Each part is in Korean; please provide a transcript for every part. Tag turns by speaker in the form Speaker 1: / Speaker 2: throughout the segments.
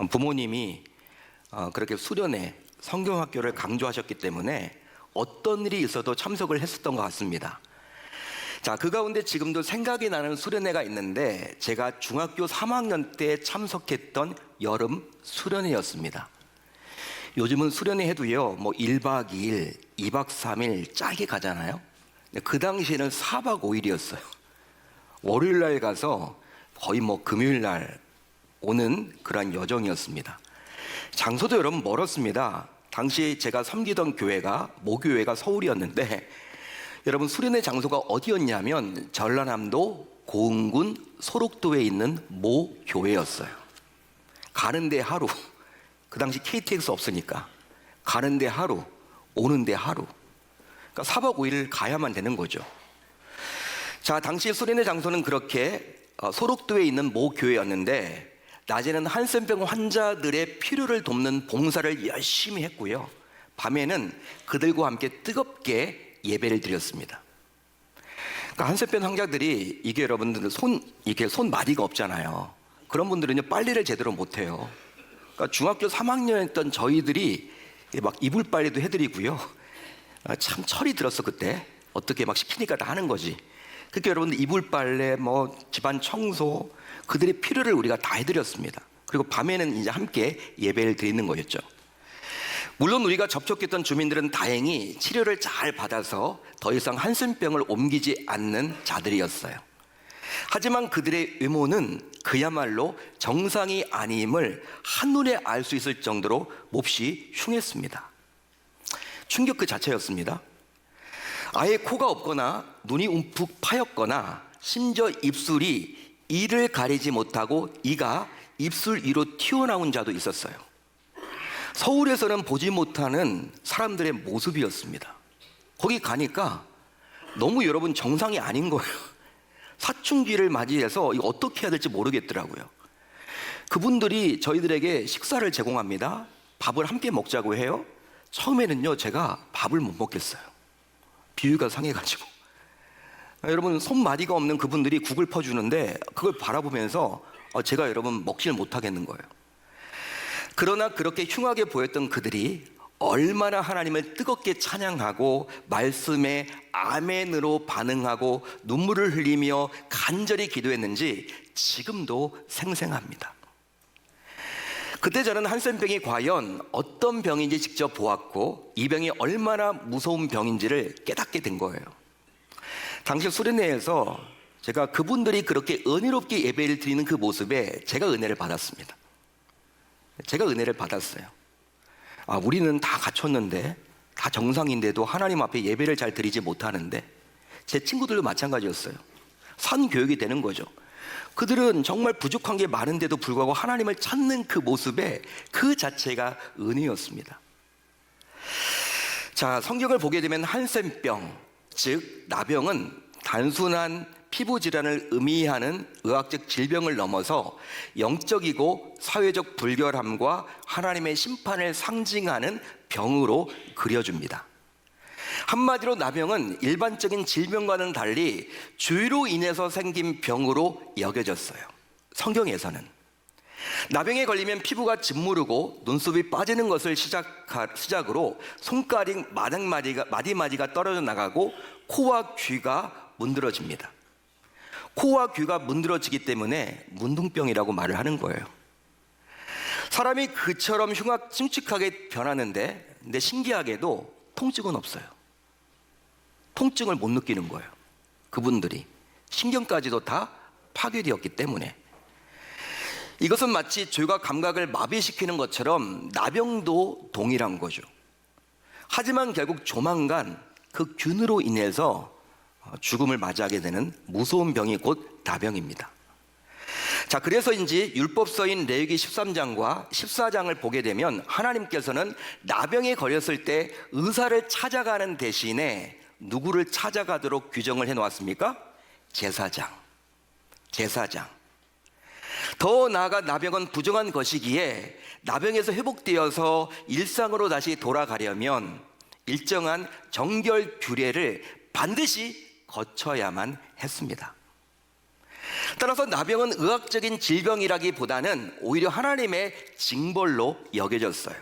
Speaker 1: 부모님이 그렇게 수련회 성경학교를 강조하셨기 때문에 어떤 일이 있어도 참석을 했었던 것 같습니다. 자, 그 가운데 지금도 생각이 나는 수련회가 있는데 제가 중학교 3학년 때 참석했던 여름 수련회였습니다. 요즘은 수련회 해도요, 뭐 1박 2일, 2박 3일 짧게 가잖아요. 근데 그 당시에는 4박 5일이었어요. 월요일 날 가서 거의 뭐 금요일 날 오는 그런 여정이었습니다. 장소도 여러분 멀었습니다. 당시 제가 섬기던 교회가 모교회가 서울이었는데 여러분 수련회 장소가 어디였냐면 전라남도 고흥군 소록도에 있는 모 교회였어요. 가는데 하루, 그 당시 KTX 없으니까 가는데 하루, 오는데 하루, 그러니까 4박 5일 가야만 되는 거죠. 자, 당시 수련회 장소는 그렇게 소록도에 있는 모 교회였는데 낮에는 한센병 환자들의 필요를 돕는 봉사를 열심히 했고요, 밤에는 그들과 함께 뜨겁게 예배를 드렸습니다. 그러니까 한센병 환자들이 이게 여러분들 이게 손마디가 없잖아요. 그런 분들은요 빨래를 제대로 못해요. 그러니까 중학교 3학년이었던 저희들이 막 이불 빨래도 해드리고요. 참 철이 들었어 그때. 어떻게 막 시키니까 다 하는 거지. 그러니까 여러분들 이불 빨래, 뭐 집안 청소, 그들의 필요를 우리가 다 해드렸습니다. 그리고 밤에는 이제 함께 예배를 드리는 거였죠. 물론 우리가 접촉했던 주민들은 다행히 치료를 잘 받아서 더 이상 한센병을 옮기지 않는 자들이었어요. 하지만 그들의 외모는 그야말로 정상이 아님을 한눈에 알 수 있을 정도로 몹시 흉했습니다. 충격 그 자체였습니다. 아예 코가 없거나 눈이 움푹 파였거나 심지어 입술이 이를 가리지 못하고 이가 입술 위로 튀어나온 자도 있었어요. 서울에서는 보지 못하는 사람들의 모습이었습니다. 거기 가니까 너무 여러분 정상이 아닌 거예요. 사춘기를 맞이해서 이거 어떻게 해야 될지 모르겠더라고요. 그분들이 저희들에게 식사를 제공합니다. 밥을 함께 먹자고 해요. 처음에는요 제가 밥을 못 먹겠어요. 비위가 상해가지고. 여러분 손마디가 없는 그분들이 국을 퍼주는데 그걸 바라보면서 제가 여러분 먹질 못하겠는 거예요. 그러나 그렇게 흉하게 보였던 그들이 얼마나 하나님을 뜨겁게 찬양하고 말씀에 아멘으로 반응하고 눈물을 흘리며 간절히 기도했는지 지금도 생생합니다. 그때 저는 한센병이 과연 어떤 병인지 직접 보았고 이 병이 얼마나 무서운 병인지를 깨닫게 된 거예요. 당시 수련회에서 제가 그분들이 그렇게 은혜롭게 예배를 드리는 그 모습에 제가 은혜를 받았습니다. 제가 은혜를 받았어요. 우리는 다 갖췄는데, 다 정상인데도 하나님 앞에 예배를 잘 드리지 못하는데, 제 친구들도 마찬가지였어요. 산 교육이 되는 거죠. 그들은 정말 부족한 게 많은데도 불구하고 하나님을 찾는 그 모습에 그 자체가 은혜였습니다. 자, 성경을 보게 되면 한센병, 즉 나병은 단순한 피부 질환을 의미하는 의학적 질병을 넘어서 영적이고 사회적 불결함과 하나님의 심판을 상징하는 병으로 그려줍니다. 한마디로 나병은 일반적인 질병과는 달리 죄로 인해서 생긴 병으로 여겨졌어요. 성경에서는 나병에 걸리면 피부가 짓무르고 눈썹이 빠지는 것을 시작으로 손가락 마디마디가 떨어져 나가고 코와 귀가 문드러집니다. 코와 귀가 문드러지기 때문에 문둥병이라고 말을 하는 거예요. 사람이 그처럼 흉측하게 변하는데 근데 신기하게도 통증은 없어요. 통증을 못 느끼는 거예요. 그분들이 신경까지도 다 파괴되었기 때문에. 이것은 마치 죄가 감각을 마비시키는 것처럼 나병도 동일한 거죠. 하지만 결국 조만간 그 균으로 인해서 죽음을 맞이하게 되는 무서운 병이 곧 나병입니다. 자, 그래서인지 율법서인 레위기 13장과 14장을 보게 되면 하나님께서는 나병에 걸렸을 때 의사를 찾아가는 대신에 누구를 찾아가도록 규정을 해놓았습니까? 제사장. 더 나아가 나병은 부정한 것이기에 나병에서 회복되어서 일상으로 다시 돌아가려면 일정한 정결 규례를 반드시 거쳐야만 했습니다. 따라서 나병은 의학적인 질병이라기보다는 오히려 하나님의 징벌로 여겨졌어요.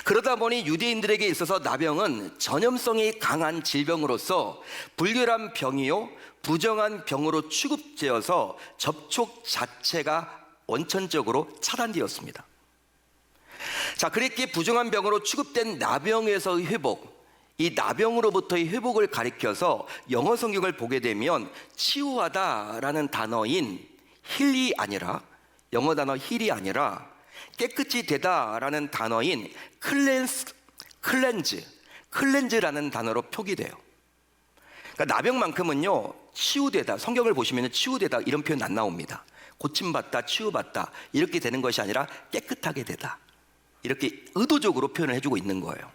Speaker 1: 그러다 보니 유대인들에게 있어서 나병은 전염성이 강한 질병으로서 불결한 병이요 부정한 병으로 취급되어서 접촉 자체가 원천적으로 차단되었습니다. 자, 그랬기에 부정한 병으로 취급된 나병에서의 회복, 이 나병으로부터의 회복을 가리켜서 영어 성경을 보게 되면 치유하다라는 단어인 힐이 아니라, 영어 단어 힐이 아니라 깨끗이 되다라는 단어인 클렌즈라는 단어로 표기돼요. 그러니까 나병만큼은요 치유되다, 성경을 보시면 치유되다 이런 표현 안 나옵니다. 고침받다, 치유받다 이렇게 되는 것이 아니라 깨끗하게 되다, 이렇게 의도적으로 표현을 해주고 있는 거예요.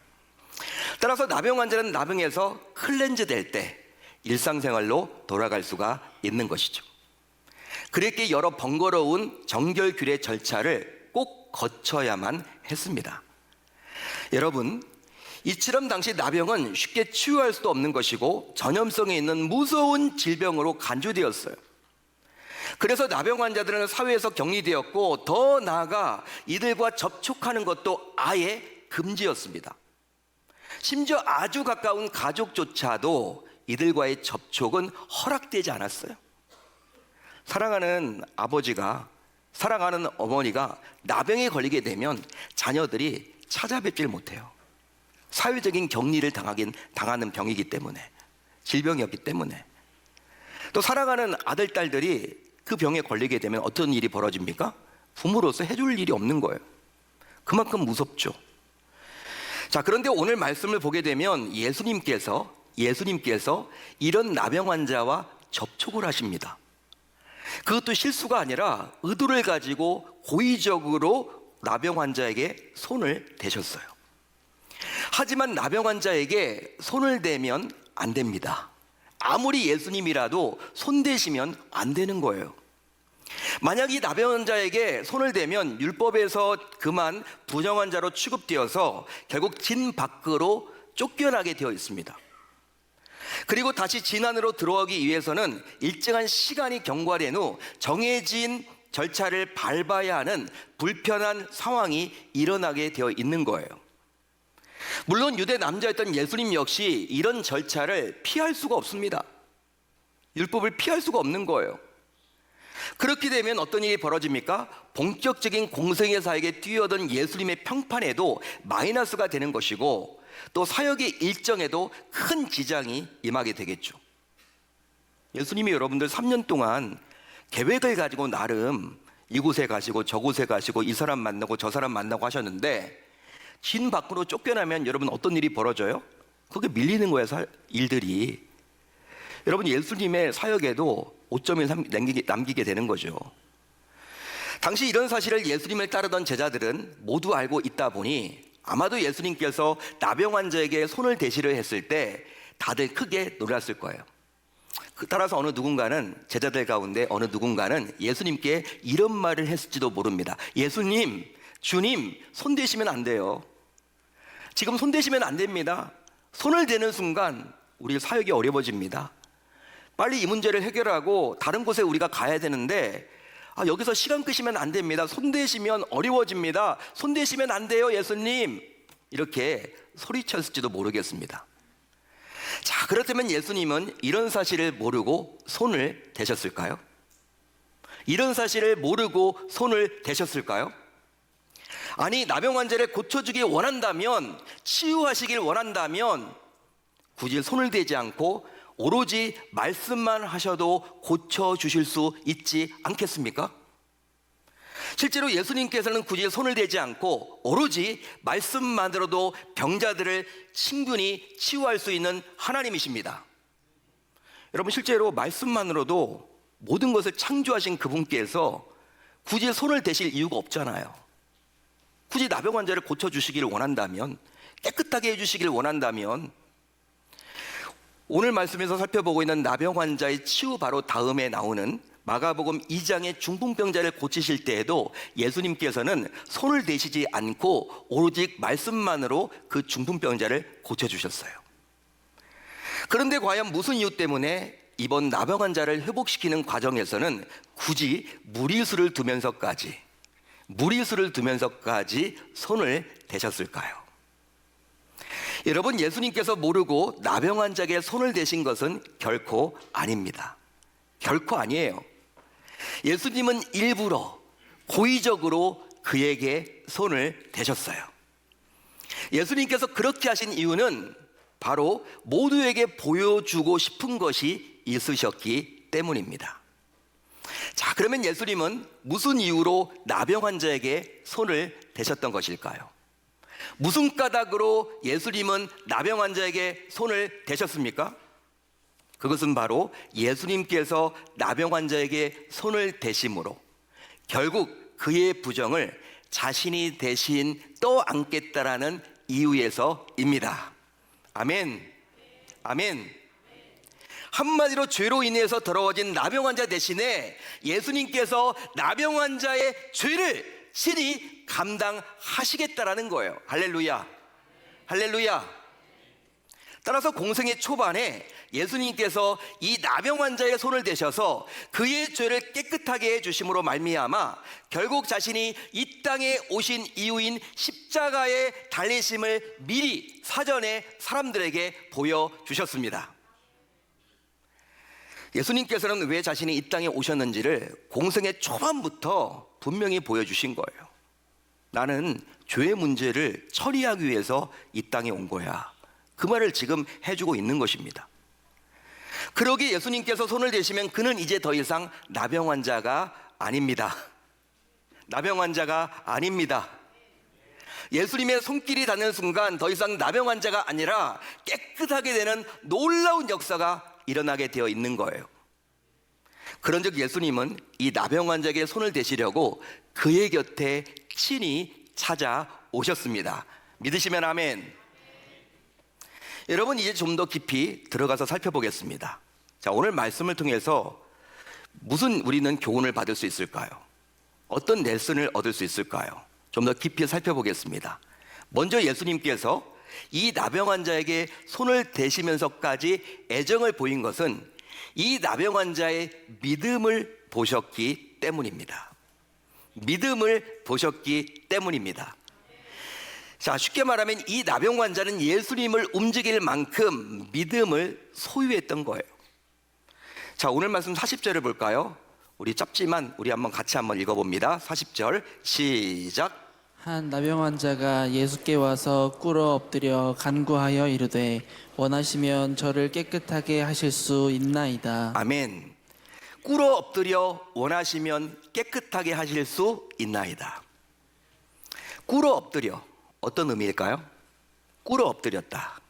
Speaker 1: 따라서 나병 환자는 나병에서 클렌즈 될 때 일상생활로 돌아갈 수가 있는 것이죠. 그랬기에 여러 번거로운 정결규례 절차를 꼭 거쳐야만 했습니다. 여러분, 이처럼 당시 나병은 쉽게 치유할 수도 없는 것이고 전염성이 있는 무서운 질병으로 간주되었어요. 그래서 나병 환자들은 사회에서 격리되었고, 더 나아가 이들과 접촉하는 것도 아예 금지였습니다. 심지어 아주 가까운 가족조차도 이들과의 접촉은 허락되지 않았어요. 사랑하는 아버지가, 사랑하는 어머니가 나병에 걸리게 되면 자녀들이 찾아뵙질 못해요. 사회적인 격리를 당하는 병이기 때문에, 질병이었기 때문에. 또 사랑하는 아들, 딸들이 그 병에 걸리게 되면 어떤 일이 벌어집니까? 부모로서 해줄 일이 없는 거예요. 그만큼 무섭죠. 자, 그런데 오늘 말씀을 보게 되면 예수님께서 이런 나병 환자와 접촉을 하십니다. 그것도 실수가 아니라 의도를 가지고 고의적으로 나병 환자에게 손을 대셨어요. 하지만 나병 환자에게 손을 대면 안 됩니다. 아무리 예수님이라도 손 대시면 안 되는 거예요. 만약 이 나병 환자에게 손을 대면 율법에서 그만 부정한 자로 취급되어서 결국 진 밖으로 쫓겨나게 되어 있습니다. 그리고 다시 진 안으로 들어오기 위해서는 일정한 시간이 경과된 후 정해진 절차를 밟아야 하는 불편한 상황이 일어나게 되어 있는 거예요. 물론 유대 남자였던 예수님 역시 이런 절차를 피할 수가 없습니다. 율법을 피할 수가 없는 거예요. 그렇게 되면 어떤 일이 벌어집니까? 본격적인 공생의 사역에 뛰어든 예수님의 평판에도 마이너스가 되는 것이고, 또 사역의 일정에도 큰 지장이 임하게 되겠죠. 예수님이 여러분들 3년 동안 계획을 가지고 나름 이곳에 가시고 저곳에 가시고 이 사람 만나고 저 사람 만나고 하셨는데, 진 밖으로 쫓겨나면 여러분 어떤 일이 벌어져요? 그게 밀리는 거예요, 일들이. 여러분, 예수님의 사역에도 오점을 남기게 되는 거죠. 당시 이런 사실을 예수님을 따르던 제자들은 모두 알고 있다 보니 아마도 예수님께서 나병 환자에게 손을 대시를 했을 때 다들 크게 놀랐을 거예요. 따라서 제자들 가운데 어느 누군가는 예수님께 이런 말을 했을지도 모릅니다. 예수님, 주님, 손 대시면 안 돼요. 지금 손 대시면 안 됩니다. 손을 대는 순간 우리 사역이 어려워집니다. 빨리 이 문제를 해결하고 다른 곳에 우리가 가야 되는데, 여기서 시간 끄시면 안 됩니다. 손 대시면 어려워집니다. 손 대시면 안 돼요, 예수님. 이렇게 소리쳤을지도 모르겠습니다. 자, 그렇다면 예수님은 이런 사실을 모르고 손을 대셨을까요? 이런 사실을 모르고 손을 대셨을까요? 아니, 나병 환자를 고쳐주길 원한다면, 치유하시길 원한다면 굳이 손을 대지 않고 오로지 말씀만 하셔도 고쳐주실 수 있지 않겠습니까? 실제로 예수님께서는 굳이 손을 대지 않고 오로지 말씀만으로도 병자들을 충분히 치유할 수 있는 하나님이십니다. 여러분, 실제로 말씀만으로도 모든 것을 창조하신 그분께서 굳이 손을 대실 이유가 없잖아요. 굳이 나병 환자를 고쳐주시기를 원한다면, 깨끗하게 해주시기를 원한다면, 오늘 말씀에서 살펴보고 있는 나병 환자의 치유 바로 다음에 나오는 마가복음 2장의 중풍병자를 고치실 때에도 예수님께서는 손을 대시지 않고 오로지 말씀만으로 그 중풍병자를 고쳐주셨어요. 그런데 과연 무슨 이유 때문에 이번 나병 환자를 회복시키는 과정에서는 굳이 무리수를 두면서까지 손을 대셨을까요? 여러분, 예수님께서 모르고 나병 환자에게 손을 대신 것은 결코 아닙니다. 결코 아니에요. 예수님은 일부러 고의적으로 그에게 손을 대셨어요. 예수님께서 그렇게 하신 이유는 바로 모두에게 보여주고 싶은 것이 있으셨기 때문입니다. 자, 그러면 예수님은 무슨 이유로 나병 환자에게 손을 대셨던 것일까요? 무슨 까닭으로 예수님은 나병 환자에게 손을 대셨습니까? 그것은 바로 예수님께서 나병 환자에게 손을 대심으로 결국 그의 부정을 자신이 대신 떠안겠다라는 이유에서입니다. 아멘. 아멘. 한마디로 죄로 인해서 더러워진 나병 환자 대신에 예수님께서 나병 환자의 죄를 친히 감당하시겠다라는 거예요. 할렐루야. 할렐루야. 따라서 공생의 초반에 예수님께서 이 나병 환자의 손을 대셔서 그의 죄를 깨끗하게 해주심으로 말미암아 결국 자신이 이 땅에 오신 이유인 십자가의 달리심을 미리 사전에 사람들에게 보여주셨습니다. 예수님께서는 왜 자신이 이 땅에 오셨는지를 공생의 초반부터 분명히 보여주신 거예요. 나는 죄의 문제를 처리하기 위해서 이 땅에 온 거야. 그 말을 지금 해주고 있는 것입니다. 그러기에 예수님께서 손을 대시면 그는 이제 더 이상 나병 환자가 아닙니다. 나병 환자가 아닙니다. 예수님의 손길이 닿는 순간 더 이상 나병 환자가 아니라 깨끗하게 되는 놀라운 역사가 일어나게 되어 있는 거예요. 그런즉 예수님은 이 나병 환자에게 손을 대시려고 그의 곁에 친히 찾아오셨습니다. 믿으시면 아멘. 여러분, 이제 좀 더 깊이 들어가서 살펴보겠습니다. 자, 오늘 말씀을 통해서 무슨 우리는 교훈을 받을 수 있을까요? 어떤 레슨을 얻을 수 있을까요? 좀 더 깊이 살펴보겠습니다. 먼저 예수님께서 이 나병 환자에게 손을 대시면서까지 애정을 보인 것은 이 나병 환자의 믿음을 보셨기 때문입니다. 믿음을 보셨기 때문입니다. 자, 쉽게 말하면 이 나병 환자는 예수님을 움직일 만큼 믿음을 소유했던 거예요. 자, 오늘 말씀 40절을 볼까요? 우리 짧지만 우리 같이 한번 읽어봅니다. 40절 시작.
Speaker 2: 한 나병 환자가 예수께 와서 꿇어 엎드려 간구하여 이르되 원하시면 저를 깨끗하게 하실 수 있나이다.
Speaker 1: 아멘. 꿇어 엎드려 원하시면 깨끗하게 하실 수 있나이다. 꿇어 엎드려, 어떤 의미일까요? 꿇어 엎드렸다.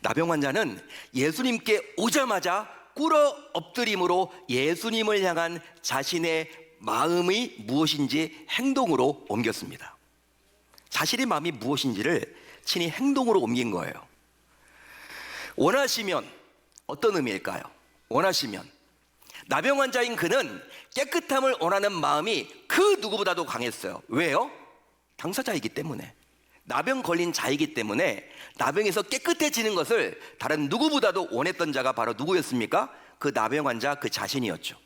Speaker 1: 나병 환자는 예수님께 오자마자 꿇어 엎드림으로 예수님을 향한 자신의 마음이 무엇인지 행동으로 옮겼습니다. 자신의 마음이 무엇인지를 친히 행동으로 옮긴 거예요. 원하시면 어떤 의미일까요? 원하시면 나병 환자인 그는 깨끗함을 원하는 마음이 그 누구보다도 강했어요. 왜요? 당사자이기 때문에, 나병 걸린 자이기 때문에 나병에서 깨끗해지는 것을 다른 누구보다도 원했던 자가 바로 누구였습니까? 그 나병 환자 그 자신이었죠.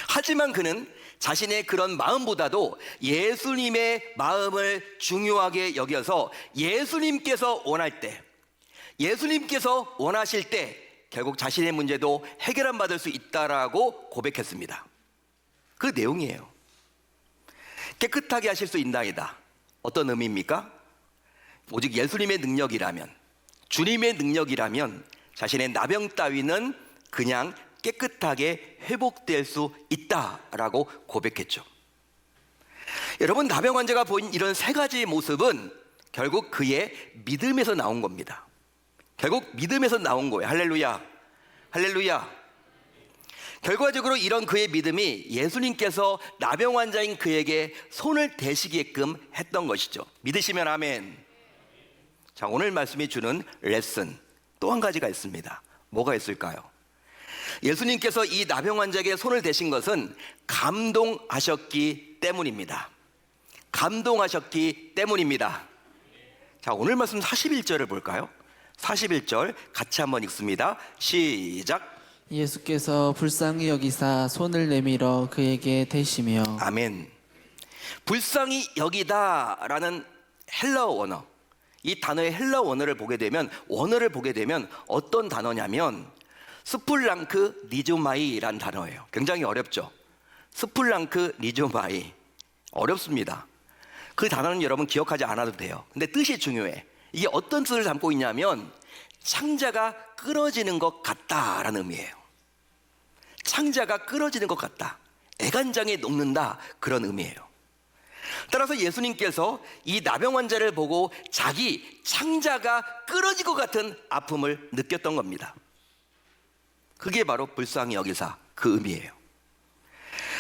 Speaker 1: 하지만 그는 자신의 그런 마음보다도 예수님의 마음을 중요하게 여겨서 예수님께서 원할 때, 예수님께서 원하실 때 결국 자신의 문제도 해결 받을 수 있다라고 고백했습니다. 그 내용이에요. 깨끗하게 하실 수 있나이다. 어떤 의미입니까? 오직 예수님의 능력이라면, 주님의 능력이라면 자신의 나병 따위는 그냥 깨끗하게 회복될 수 있다라고 고백했죠. 여러분, 나병 환자가 보인 이런 세 가지의 모습은 결국 그의 믿음에서 나온 겁니다. 결국 믿음에서 나온 거예요. 할렐루야. 할렐루야. 결과적으로 이런 그의 믿음이 예수님께서 나병 환자인 그에게 손을 대시게끔 했던 것이죠. 믿으시면 아멘. 자, 오늘 말씀이 주는 레슨 또 한 가지가 있습니다. 뭐가 있을까요? 예수님께서 이 나병 환자에게 손을 대신 것은 감동하셨기 때문입니다. 감동하셨기 때문입니다. 자, 오늘 말씀 41절을 볼까요? 41절 같이 한번 읽습니다. 시작.
Speaker 2: 예수께서 불쌍히 여기사 손을 내밀어 그에게 대시며
Speaker 1: 아멘. 불쌍히 여기다라는 헬라어 원어, 이 단어의 헬라어 원어를 보게 되면 어떤 단어냐면 스플랑크 니조마이라는 단어예요. 굉장히 어렵죠. 스플랑크 니조마이, 어렵습니다. 그 단어는 여러분 기억하지 않아도 돼요. 근데 뜻이 중요해. 이게 어떤 뜻을 담고 있냐면 창자가 끊어지는 것 같다라는 의미예요. 창자가 끊어지는 것 같다, 애간장에 녹는다, 그런 의미예요. 따라서 예수님께서 이 나병 환자를 보고 자기 창자가 끊어질 것 같은 아픔을 느꼈던 겁니다. 그게 바로 불쌍히 여기사 그 의미예요.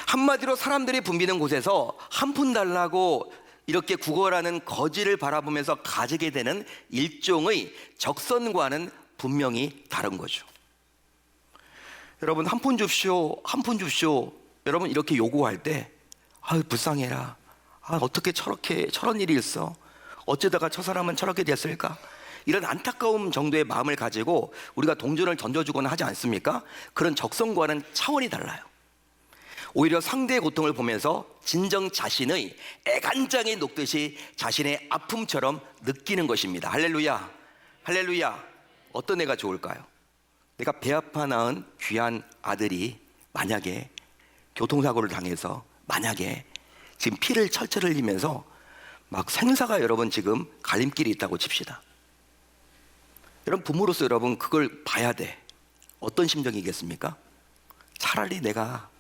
Speaker 1: 한마디로 사람들이 붐비는 곳에서 한 푼 달라고 이렇게 구걸하는 거지를 바라보면서 가지게 되는 일종의 적선과는 분명히 다른 거죠. 여러분, 한 푼 줍쇼, 한 푼 줍쇼, 여러분 이렇게 요구할 때 아유 불쌍해라, 어떻게 저런 일이 있어, 어쩌다가 저 사람은 저렇게 됐을까, 이런 안타까움 정도의 마음을 가지고 우리가 동전을 던져주거나 하지 않습니까? 그런 적성과는 차원이 달라요. 오히려 상대의 고통을 보면서 진정 자신의 애간장이 녹듯이 자신의 아픔처럼 느끼는 것입니다. 할렐루야, 할렐루야. 어떤 애가 좋을까요? 내가 배 아파 낳은 귀한 아들이 만약에 교통사고를 당해서 만약에 지금 피를 철철 흘리면서 막 생사가 여러분 지금 갈림길이 있다고 칩시다. 여러분, 부모로서 여러분 그걸 봐야 돼. 어떤 심정이겠습니까? 차라리 내가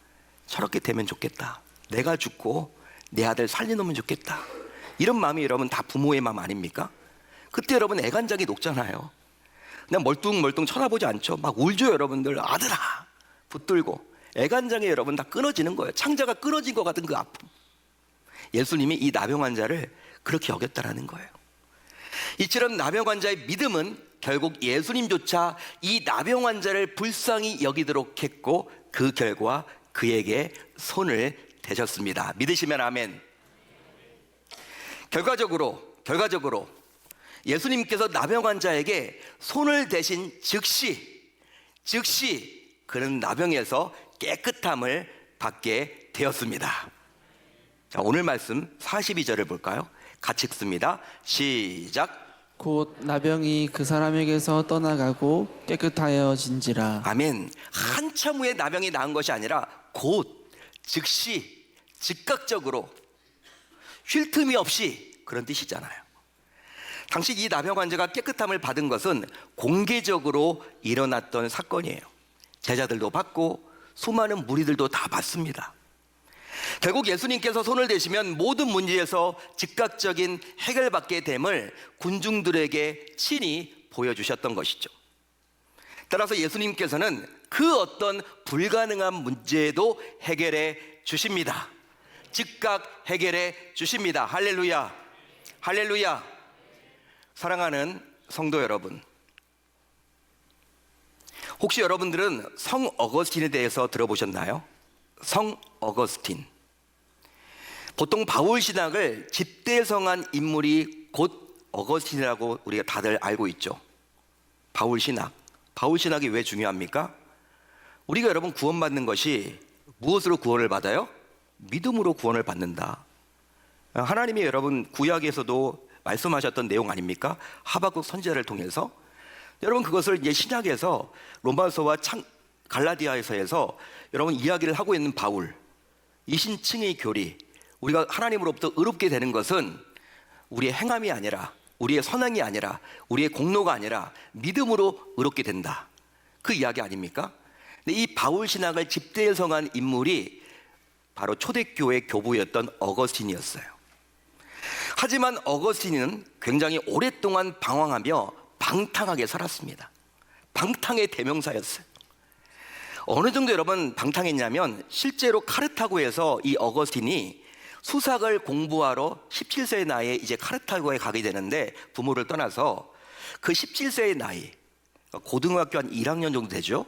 Speaker 1: 저렇게 되면 좋겠다, 내가 죽고 내 아들 살려놓으면 좋겠다, 이런 마음이 여러분 다 부모의 마음 아닙니까? 그때 여러분 애간장이 녹잖아요. 그냥 멀뚱멀뚱 쳐다보지 않죠. 막 울죠 여러분들. 아들아 붙들고 애간장에 여러분 다 끊어지는 거예요. 창자가 끊어진 것 같은 그 아픔. 예수님이 이 나병 환자를 그렇게 여겼다라는 거예요. 이처럼 나병 환자의 믿음은 결국 예수님조차 이 나병 환자를 불쌍히 여기도록 했고 그 결과 그에게 손을 대셨습니다. 믿으시면 아멘. 결과적으로 예수님께서 나병 환자에게 손을 대신 즉시 그는 나병에서 깨끗함을 받게 되었습니다. 자, 오늘 말씀 42절을 볼까요? 같이 읽습니다. 시작.
Speaker 2: 곧 나병이 그 사람에게서 떠나가고 깨끗하여진지라.
Speaker 1: 아멘. 한참 후에 나병이 나은 것이 아니라 곧, 즉시, 즉각적으로, 쉴 틈이 없이, 그런 뜻이잖아요. 당시 이 나병 환자가 깨끗함을 받은 것은 공개적으로 일어났던 사건이에요. 제자들도 받고 수많은 무리들도 다 받습니다. 결국 예수님께서 손을 대시면 모든 문제에서 즉각적인 해결받게 됨을 군중들에게 친히 보여주셨던 것이죠. 따라서 예수님께서는 그 어떤 불가능한 문제도 해결해 주십니다. 즉각 해결해 주십니다. 할렐루야, 할렐루야. 사랑하는 성도 여러분, 혹시 여러분들은 성 어거스틴에 대해서 들어보셨나요? 성 어거스틴. 보통 바울 신학을 집대성한 인물이 곧 어거스틴이라고 우리가 다들 알고 있죠. 바울 신학이 왜 중요합니까? 우리가 여러분 구원받는 것이 무엇으로 구원을 받아요? 믿음으로 구원을 받는다. 하나님이 여러분 구약에서도 말씀하셨던 내용 아닙니까? 하박국 선지자를 통해서. 여러분 그것을 이제 신약에서 로마서와 갈라디아에서 여러분 이야기를 하고 있는 바울, 이신층의 교리, 우리가 하나님으로부터 의롭게 되는 것은 우리의 행함이 아니라, 우리의 선행이 아니라, 우리의 공로가 아니라 믿음으로 의롭게 된다, 그 이야기 아닙니까? 근데 이 바울 신학을 집대성한 인물이 바로 초대교회 교부였던 어거스틴이었어요. 하지만 어거스틴은 굉장히 오랫동안 방황하며 방탕하게 살았습니다. 방탕의 대명사였어요. 어느 정도 여러분 방탕했냐면, 실제로 카르타고에서 이 어거스틴이 수학을 공부하러 17세의 나이에 이제 카르타고에 가게 되는데, 부모를 떠나서 그 17세의 나이, 고등학교 한 1학년 정도 되죠.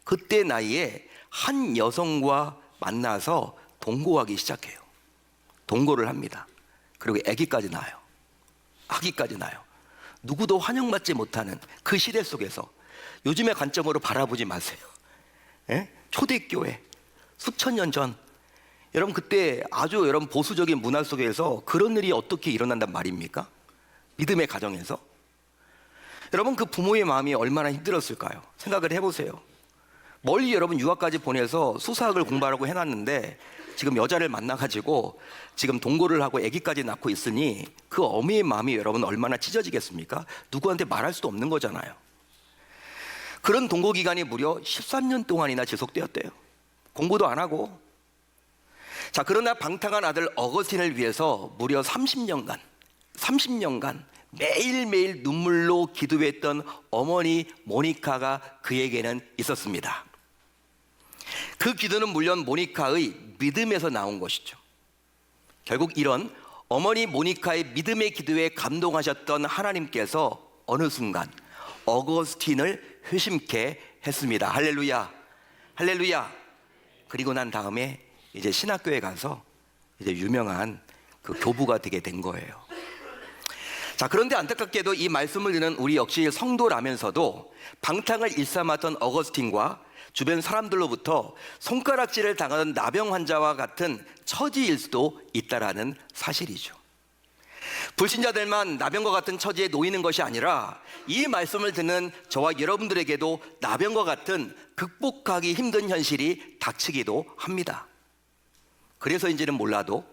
Speaker 1: 그때 나이에 한 여성과 만나서 동거하기 시작해요. 동거를 합니다. 그리고 아기까지 낳아요. 아기까지 낳아요. 누구도 환영받지 못하는 그 시대 속에서, 요즘의 관점으로 바라보지 마세요. 초대교회 수천 년 전, 여러분 그때 아주 여러분 보수적인 문화 속에서 그런 일이 어떻게 일어난단 말입니까? 믿음의 가정에서. 여러분 그 부모의 마음이 얼마나 힘들었을까요? 생각을 해보세요. 멀리 여러분 유학까지 보내서 수사학을 공부하라고 해놨는데 지금 여자를 만나가지고 지금 동거를 하고 아기까지 낳고 있으니 그 어미의 마음이 여러분 얼마나 찢어지겠습니까? 누구한테 말할 수도 없는 거잖아요. 그런 동거 기간이 무려 13년 동안이나 지속되었대요. 공부도 안 하고. 자, 그러나 방탕한 아들 어거스틴을 위해서 무려 30년간 매일매일 눈물로 기도했던 어머니 모니카가 그에게는 있었습니다. 그 기도는 물론 모니카의 믿음에서 나온 것이죠. 결국 이런 어머니 모니카의 믿음의 기도에 감동하셨던 하나님께서 어느 순간 어거스틴을 회심케 했습니다. 할렐루야, 할렐루야. 그리고 난 다음에 이제 신학교에 가서 이제 유명한 그 교부가 되게 된 거예요. 자, 그런데 안타깝게도 이 말씀을 듣는 우리 역시 성도라면서도 방탕을 일삼았던 어거스틴과 주변 사람들로부터 손가락질을 당하는 나병 환자와 같은 처지일 수도 있다라는 사실이죠. 불신자들만 나병과 같은 처지에 놓이는 것이 아니라 이 말씀을 듣는 저와 여러분들에게도 나병과 같은 극복하기 힘든 현실이 닥치기도 합니다. 그래서인지는 몰라도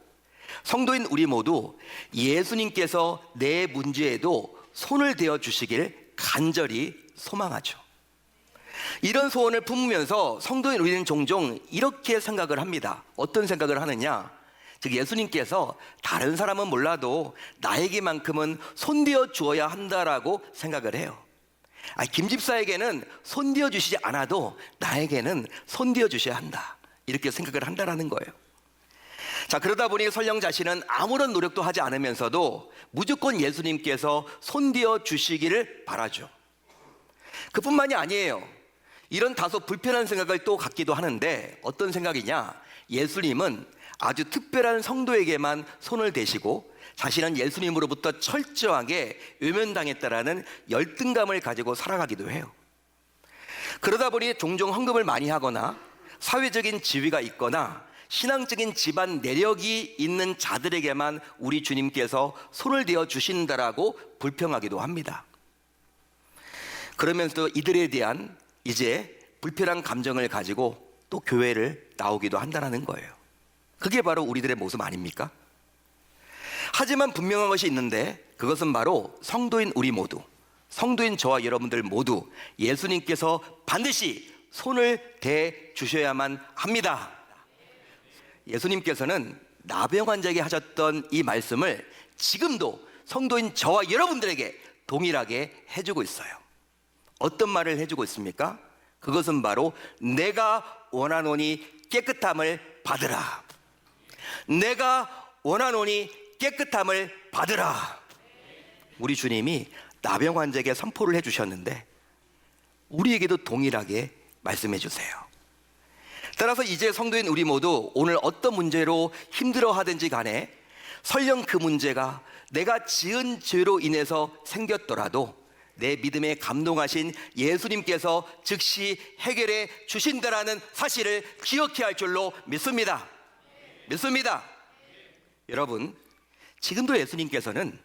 Speaker 1: 성도인 우리 모두 예수님께서 내 문제에도 손을 대어 주시길 간절히 소망하죠. 이런 소원을 품으면서 성도인 우리는 종종 이렇게 생각을 합니다. 어떤 생각을 하느냐? 즉 예수님께서 다른 사람은 몰라도 나에게만큼은 손대어 주어야 한다라고 생각을 해요. 김 집사에게는 손대어 주시지 않아도 나에게는 손대어 주셔야 한다, 이렇게 생각을 한다라는 거예요. 자, 그러다 보니 설령 자신은 아무런 노력도 하지 않으면서도 무조건 예수님께서 손대어 주시기를 바라죠. 그뿐만이 아니에요. 이런 다소 불편한 생각을 또 갖기도 하는데 어떤 생각이냐? 예수님은 아주 특별한 성도에게만 손을 대시고 자신은 예수님으로부터 철저하게 외면당했다라는 열등감을 가지고 살아가기도 해요. 그러다 보니 종종 헌금을 많이 하거나 사회적인 지위가 있거나 신앙적인 집안 내력이 있는 자들에게만 우리 주님께서 손을 대어 주신다라고 불평하기도 합니다. 그러면서 이들에 대한 이제 불편한 감정을 가지고 또 교회를 나오기도 한다는 거예요. 그게 바로 우리들의 모습 아닙니까? 하지만 분명한 것이 있는데 그것은 바로 성도인 우리 모두, 성도인 저와 여러분들 모두 예수님께서 반드시 손을 대 주셔야만 합니다. 예수님께서는 나병 환자에게 하셨던 이 말씀을 지금도 성도인 저와 여러분들에게 동일하게 해주고 있어요. 어떤 말을 해주고 있습니까? 그것은 바로 내가 원하노니 깨끗함을 받으라. 내가 원하노니 깨끗함을 받으라. 우리 주님이 나병 환자에게 선포를 해주셨는데 우리에게도 동일하게 말씀해 주세요. 따라서 이제 성도인 우리 모두 오늘 어떤 문제로 힘들어하든지 간에 설령 그 문제가 내가 지은 죄로 인해서 생겼더라도 내 믿음에 감동하신 예수님께서 즉시 해결해 주신다라는 사실을 기억해야 할 줄로 믿습니다. 여러분, 지금도 예수님께서는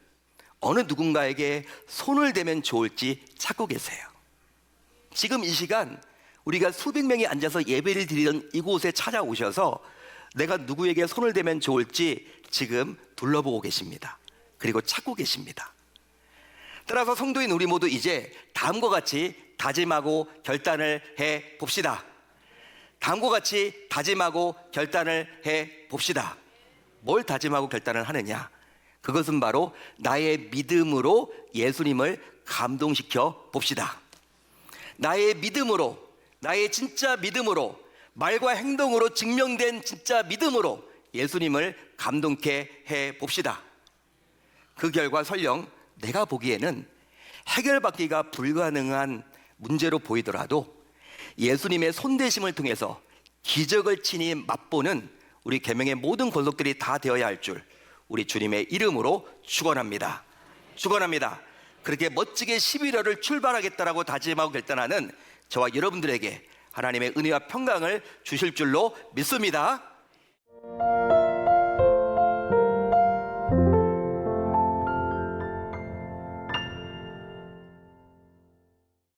Speaker 1: 어느 누군가에게 손을 대면 좋을지 찾고 계세요. 지금 이 시간 우리가 수백 명이 앉아서 예배를 드리던 이곳에 찾아오셔서 내가 누구에게 손을 대면 좋을지 지금 둘러보고 계십니다. 그리고 찾고 계십니다. 따라서 성도인 우리 모두 이제 다음과 같이 다짐하고 결단을 해 봅시다. 다음과 같이 다짐하고 결단을 해 봅시다. 뭘 다짐하고 결단을 하느냐? 그것은 바로 나의 믿음으로 예수님을 감동시켜 봅시다. 나의 믿음으로, 나의 진짜 믿음으로, 말과 행동으로 증명된 진짜 믿음으로 예수님을 감동케 해 봅시다. 그 결과 설령 내가 보기에는 해결받기가 불가능한 문제로 보이더라도 예수님의 손대심을 통해서 기적을 친히 맛보는 우리 계명의 모든 권속들이 다 되어야 할 줄 우리 주님의 이름으로 축원합니다. 그렇게 멋지게 11월을 출발하겠다라고 다짐하고 결단하는 저와 여러분들에게 하나님의 은혜와 평강을 주실 줄로 믿습니다.